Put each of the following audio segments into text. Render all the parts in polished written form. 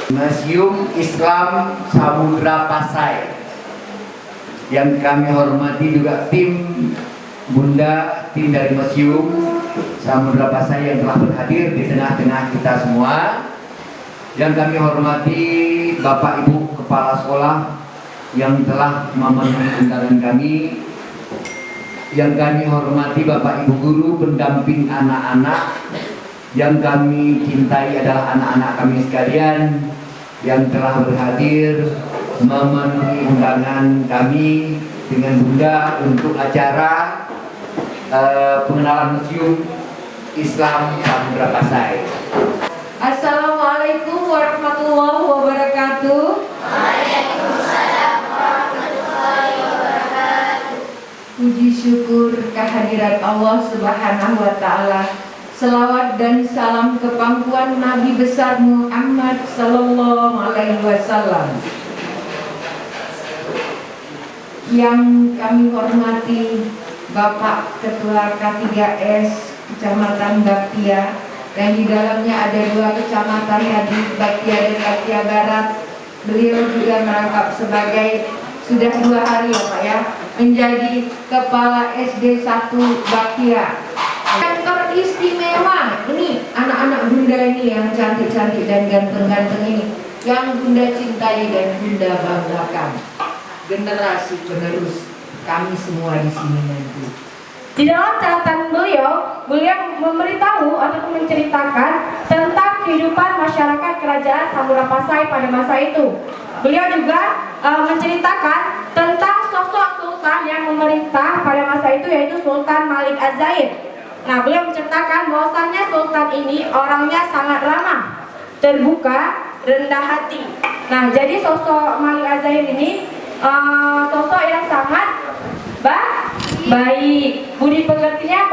Museum Islam Samudra Pasai. Yang kami hormati juga tim Bunda, tim dari Museum Samudra Pasai yang telah berhadir di tengah-tengah kita semua. Yang kami hormati Bapak Ibu Kepala Sekolah yang telah memenuhi undangan kami. Yang kami hormati Bapak Ibu Guru pendamping anak-anak. Yang kami cintai adalah anak-anak kami sekalian yang telah berhadir memenuhi undangan kami dengan Bunda untuk acara pengenalan Museum Islam Samudra Pasai. Assalamualaikum warahmatullahi wabarakatuh. Waalaikumsalam warahmatullahi wabarakatuh. Puji syukur kehadirat Allah Subhanahu wa Ta'ala. Selawat dan salam ke pangkuan Nabi besar Muhammad sallallahu alaihi wasallam. Yang kami hormati Bapak Ketua K3S Kecamatan Baktia, dan di dalamnya ada 2 kecamatan tadi, Baktia dan Baktia Barat. Beliau juga merangkap sebagai, sudah 2 hari ya Pak ya, menjadi Kepala SD 1 Baktia. Yang teristimewa ini anak-anak Bunda ini yang cantik-cantik dan ganteng-ganteng ini, yang Bunda cintai dan Bunda banggakan. Generasi penerus kami semua di sini nanti. Di dalam catatan beliau memberitahu atau menceritakan tentang kehidupan masyarakat kerajaan Samudra Pasai pada masa itu. Beliau juga menceritakan tentang sosok sultan yang memerintah pada masa itu, yaitu Sultan Malik Az-Zaid. Nah, beliau menceritakan bahwasannya sultan ini orangnya sangat ramah, terbuka, rendah hati. Nah, jadi sosok Malik Az-Zaid ini sosok yang sangat baik, budi pekertinya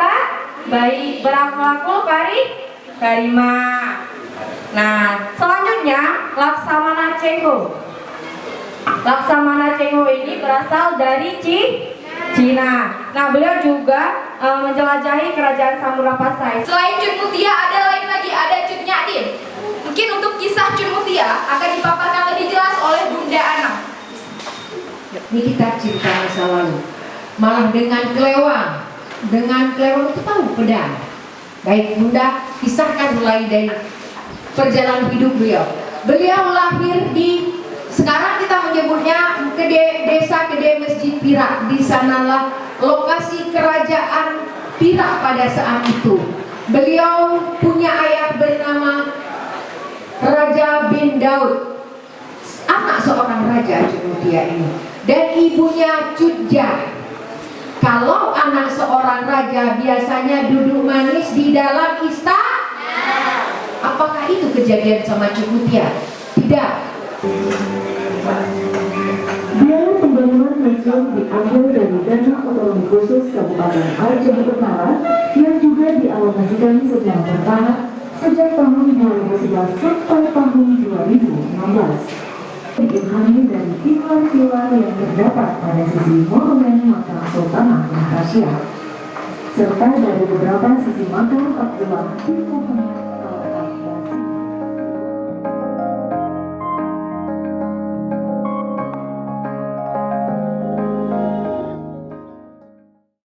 baik, berakhlakul karimah. Nah, selanjutnya Laksamana Cengho. Laksamana Cengho ini berasal dari Cina. Nah, beliau juga menjelajahi kerajaan Samudra Pasai. Selain Cun Mutia ada Cun Nyadin. Mungkin untuk kisah Cun Mutia akan dipaparkan lebih jelas oleh Bunda Ana. Ini kita cerita masa lalu. Malah dengan kelewang itu tahu pedang. Baik Bunda, kisahkan mulai dari perjalanan hidup beliau. Beliau lahir di, sekarang kita menyebutnya desa Kede Masjid Pirak. Di sanalah lokasi kerajaan Pirak pada saat itu. Beliau punya ayah bernama Raja bin Daud, anak seorang raja Cun Mutia ini, dan ibunya Cutjah. Kalau anak seorang raja biasanya duduk manis di dalam istana. Apakah itu kejadian sama Cun Mutia? Tidak. Biaya pembangunan museum diambil dari dana otonomi khusus Kabupaten Aceh Utara yang juga dialokasikan secara bertahap sejak tahun 2011 sampai tahun 2016. Diilhami dari pilar-pilar yang terdapat pada sisi monumen makam Sultanah Malaysia, serta dari beberapa sisi makam Abdullah bin Muhammad.